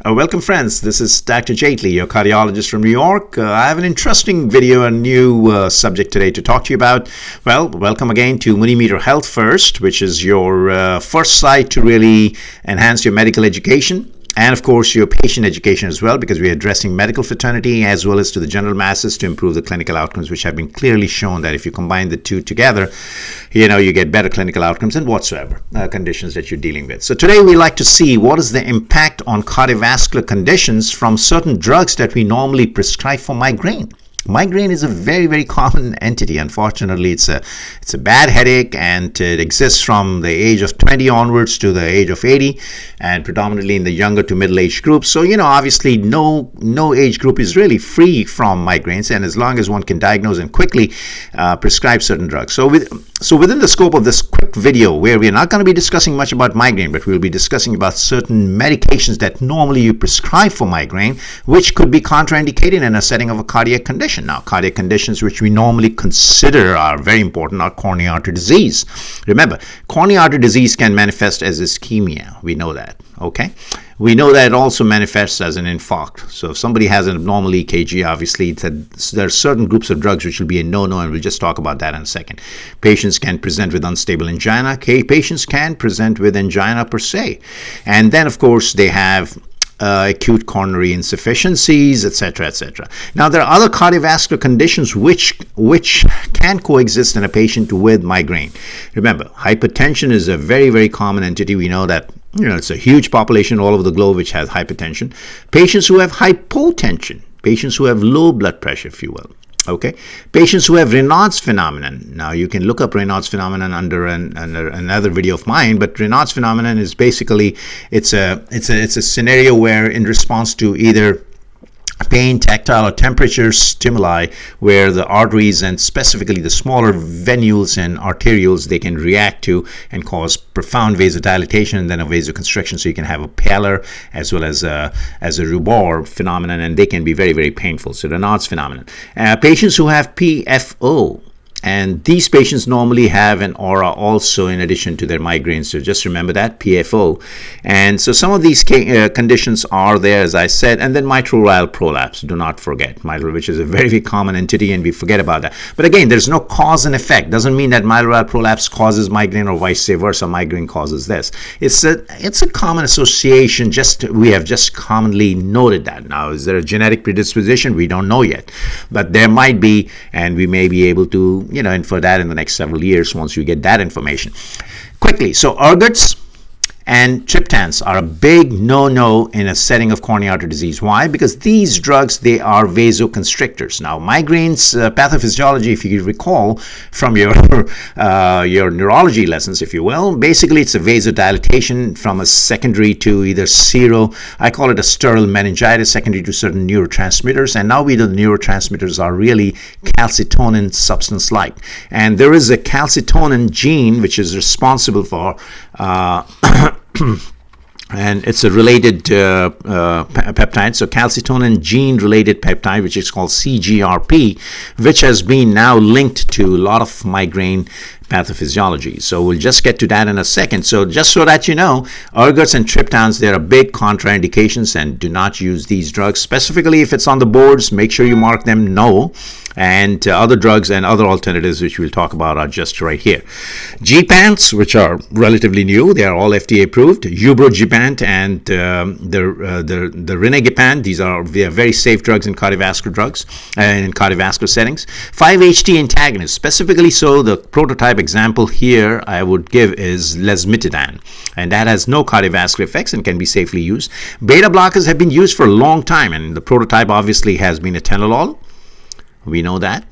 Welcome friends, this is Dr. Jaitly, your cardiologist from New York. I have an interesting video, a new subject today to talk to you about. Well, welcome again to Muni Health First, which is your first site to really enhance your medical education. And of course, your patient education as well, because we're addressing medical fraternity as well as to the general masses to improve the clinical outcomes, which have been clearly shown that if you combine the two together, you get better clinical outcomes in whatsoever conditions that you're dealing with. So today we like to see what is the impact on cardiovascular conditions from certain drugs that we normally prescribe for migraine. Migraine is a very, very common entity. Unfortunately, it's a bad headache, and it exists from the age of 20 onwards to the age of 80, and predominantly in the younger to middle age group. So, obviously no age group is really free from migraines, and as long as one can diagnose and quickly prescribe certain drugs. So within the scope of this quick video, where we're not going to be discussing much about migraine, but we'll be discussing about certain medications that normally you prescribe for migraine, which could be contraindicated in a setting of a cardiac condition. Now, cardiac conditions which we normally consider are very important are coronary artery disease. Remember, coronary artery disease can manifest as ischemia. We know that, okay? We know that it also manifests as an infarct. So if somebody has an abnormal EKG, obviously there are certain groups of drugs which will be a no-no, and we'll just talk about that in a second. Patients can present with unstable angina. Patients can present with angina per se. And then, of course, they have acute coronary insufficiencies, etc., etc. Now, there are other cardiovascular conditions which can coexist in a patient with migraine. Remember, hypertension is a very, very common entity. We know that it's a huge population all over the globe which has hypertension. Patients who have hypotension, patients who have low blood pressure, if you will. Okay, patients who have Raynauds Phenomenon. Now, you can look up Raynauds Phenomenon under another video of mine, but Raynauds Phenomenon is basically it's a scenario where, in response to either pain, tactile, or temperature stimuli, where the arteries and specifically the smaller venules and arterioles, they can react to and cause profound vasodilatation and then a vasoconstriction. So you can have a pallor as well as a rubor phenomenon, and they can be very, very painful. So the Raynauds phenomenon. Patients who have PFO. And these patients normally have an aura also in addition to their migraines. So just remember that, PFO. And so some of these conditions are there, as I said. And then mitral prolapse, do not forget. Mitral, which is a very, very common entity, and we forget about that. But again, there's no cause and effect. Doesn't mean that mitral prolapse causes migraine or vice versa. Migraine causes this. It's a common association. We have just commonly noted that. Now, is there a genetic predisposition? We don't know yet. But there might be, and we may be able to infer that in the next several years once you get that information. Quickly, so ergots and triptans are a big no-no in a setting of coronary artery disease. Why? Because these drugs, they are vasoconstrictors. Now, migraines pathophysiology, if you recall from your neurology lessons, if you will, basically it's a vasodilatation from a secondary to either I call it a sterile meningitis, secondary to certain neurotransmitters. And now we know the neurotransmitters are really calcitonin substance-like. And there is a calcitonin gene which is responsible for and it's a related peptide, so calcitonin gene-related peptide, which is called CGRP, which has been now linked to a lot of migraine pathophysiology. So we'll just get to that in a second. So just so that you know, ergots and triptans, they're a big contraindications, and do not use these drugs. Specifically, if it's on the boards, make sure you mark them no. And other drugs and other alternatives, which we'll talk about, are just right here. Gepants, which are relatively new, they are all FDA approved. Ubrogepant and the Raynauds, they are very safe drugs in cardiovascular settings. 5-HT antagonists, specifically so the prototype example here I would give is lasmiditan, and that has no cardiovascular effects and can be safely used. Beta blockers have been used for a long time, and the prototype obviously has been atenolol. We know that.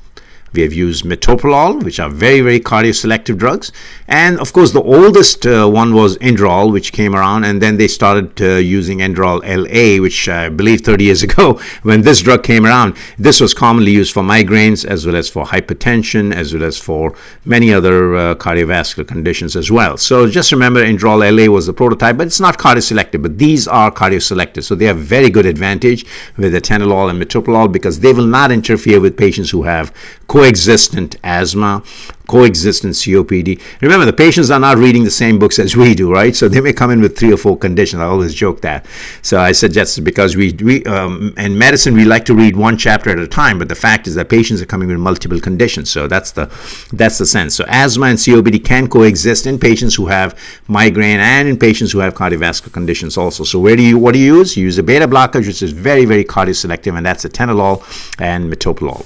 We have used metoprolol, which are very, very cardioselective drugs. And of course, the oldest one was Indrall, which came around, and then they started using Indrall LA, which I believe 30 years ago, when this drug came around, this was commonly used for migraines as well as for hypertension, as well as for many other cardiovascular conditions as well. So just remember, Indrall LA was the prototype, but it's not cardioselective, but these are cardioselective. So they have very good advantage with atenolol and metoprolol because they will not interfere with patients who have coexistence coexistent asthma, coexistent COPD. Remember, the patients are not reading the same books as we do, right? So they may come in with 3 or 4 conditions. I always joke that. So I suggest, because we in medicine, we like to read one chapter at a time, but the fact is that patients are coming with multiple conditions. So that's the sense. So asthma and COPD can coexist in patients who have migraine and in patients who have cardiovascular conditions also. So what do you use? You use a beta blockage, which is very, very cardioselective, and that's atenolol and metoprolol.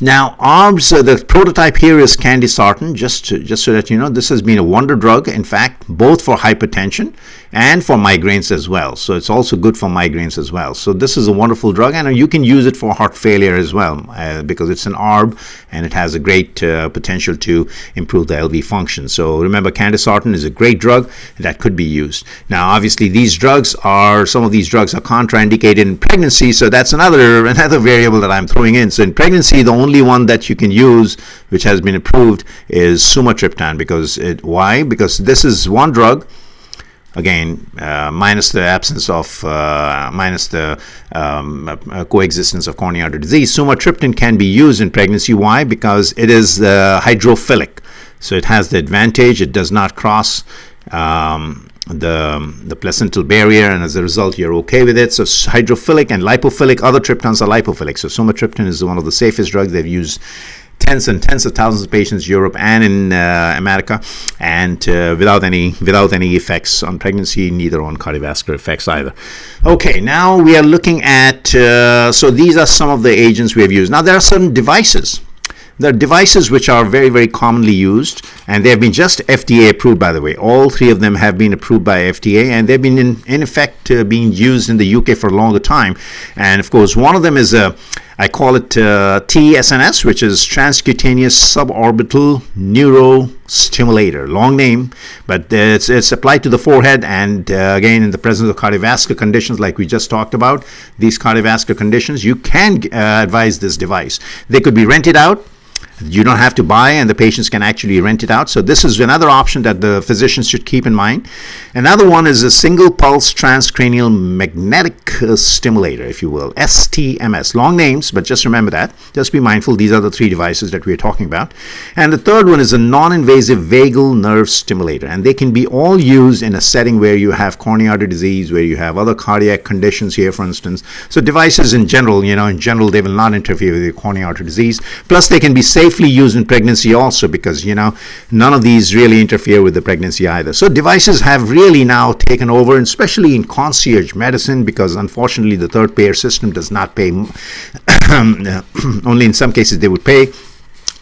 Now, ARBs, the prototype here is candesartan, just so that you know, this has been a wonder drug, in fact, both for hypertension and for migraines as well. So it's also good for migraines as well. So this is a wonderful drug, and you can use it for heart failure as well, because it's an ARB and it has a great potential to improve the LV function. So remember, candesartan is a great drug that could be used. Now, obviously, some of these drugs are contraindicated in pregnancy, so that's another variable that I'm throwing in. So in pregnancy, the only one that you can use which has been approved is sumatriptan. Why? Because this is one drug, again, minus the coexistence of coronary artery disease. Sumatriptan can be used in pregnancy. Why? Because it is hydrophilic. So it has the advantage, it does not cross the placental barrier, and as a result you're okay with it. So hydrophilic and lipophilic, other triptans are lipophilic. So sumatriptan is one of the safest drugs. They've used tens and tens of thousands of patients in Europe and in America, and without any effects on pregnancy, neither on cardiovascular effects either. Okay, now we are looking at, so these are some of the agents we have used. Now there are certain devices. There are devices which are very, very commonly used, and they have been just FDA approved, by the way. All 3 of them have been approved by FDA, and they've been in effect being used in the UK for a longer time. And of course, one of them is I call it TSNS, which is transcutaneous suborbital neurostimulator. Long name, but it's applied to the forehead, and again, in the presence of cardiovascular conditions like we just talked about, these cardiovascular conditions, you can advise this device. They could be rented out. You don't have to buy, and the patients can actually rent it out. So this is another option that the physicians should keep in mind. Another one is a single pulse transcranial magnetic stimulator, if you will, STMS. Long names, but just remember that. Just be mindful. These are the 3 devices that we're talking about. And the third one is a non-invasive vagal nerve stimulator, and they can be all used in a setting where you have coronary artery disease, where you have other cardiac conditions here, for instance. So devices in general, they will not interfere with your coronary artery disease. Plus, they can be safely used in pregnancy also, because none of these really interfere with the pregnancy either. So devices have really now taken over, and especially in concierge medicine, because unfortunately the third payer system does not pay. Only in some cases they would pay.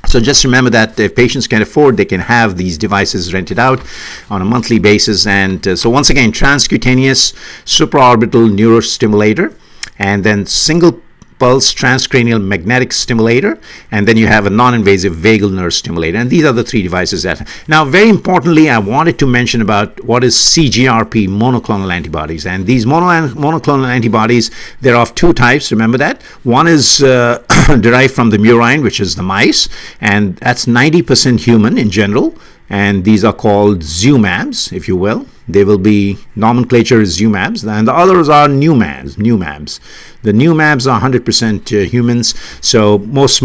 So just remember that if patients can afford, they can have these devices rented out on a monthly basis. And so once again, transcutaneous supraorbital neurostimulator, and then single pulse transcranial magnetic stimulator, and then you have a non-invasive vagal nerve stimulator. And these are the 3 devices that. Now, very importantly, I wanted to mention about what is CGRP, monoclonal antibodies. And these monoclonal antibodies, they're of 2 types. Remember that. One is derived from the murine, which is the mice, and that's 90% human in general. And these are called ZUMABs, if you will. They will be, nomenclature is ZUMABs, and the others are NUMABs. The NUMABs are 100% humans, so most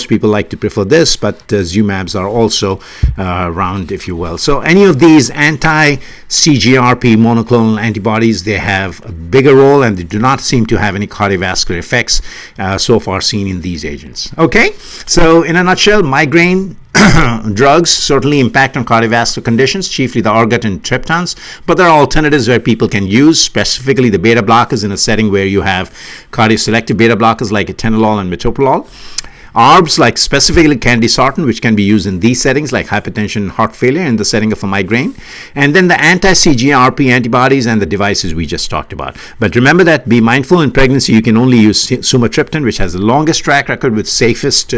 people like to prefer this, but ZUMABs are also around, if you will. So any of these anti-CGRP monoclonal antibodies, they have a bigger role, and they do not seem to have any cardiovascular effects so far seen in these agents. Okay, so in a nutshell, migraine drugs certainly impact on cardiovascular conditions, chiefly the ergot and triptans, but there are alternatives where people can use, specifically the beta blockers in a setting where you have cardioselective beta blockers like atenolol and metoprolol. ARBs like specifically candesartan, which can be used in these settings like hypertension and heart failure in the setting of a migraine. And then the anti-CGRP antibodies and the devices we just talked about. But remember that, be mindful, in pregnancy you can only use sumatriptan, which has the longest track record with safest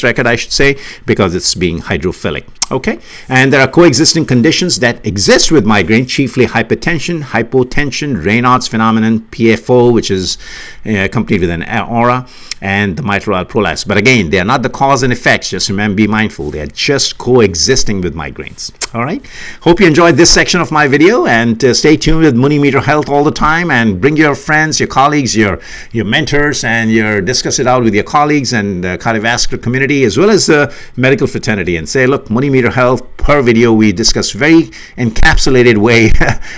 record, I should say, because it's being hydrophilic. Okay, and there are coexisting conditions that exist with migraine, chiefly hypertension, hypotension, Raynauds phenomenon, PFO, which is accompanied with an aura, and the mitral prolapse. But again, they are not the cause and effects. Just remember, be mindful. They are just coexisting with migraines. All right. Hope you enjoyed this section of my video, and stay tuned with Muni Meter Health all the time, and bring your friends, your colleagues, your mentors, and discuss it out with your colleagues and cardiovascular community, as well as the medical fraternity, and say, look, Muni Meter Health, per video we discuss very encapsulated way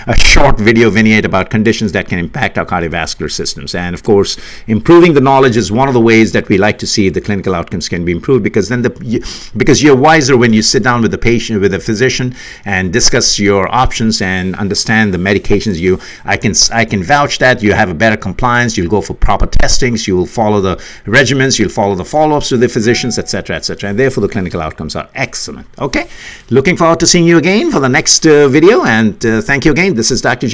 a short video vignette about conditions that can impact our cardiovascular systems. And of course, improving the knowledge is one of the ways that we like to see the clinical outcomes can be improved, because then because you're wiser when you sit down with the patient, with the physician, and discuss your options and understand the medications. I can vouch that you have a better compliance. You'll go for proper testings. You will follow the regimens. You'll follow the follow-ups with the physicians, etc., etc. And therefore, the clinical outcomes are excellent. Okay, looking forward to seeing you again for the next video. And thank you again. This is Dr. Jaitly.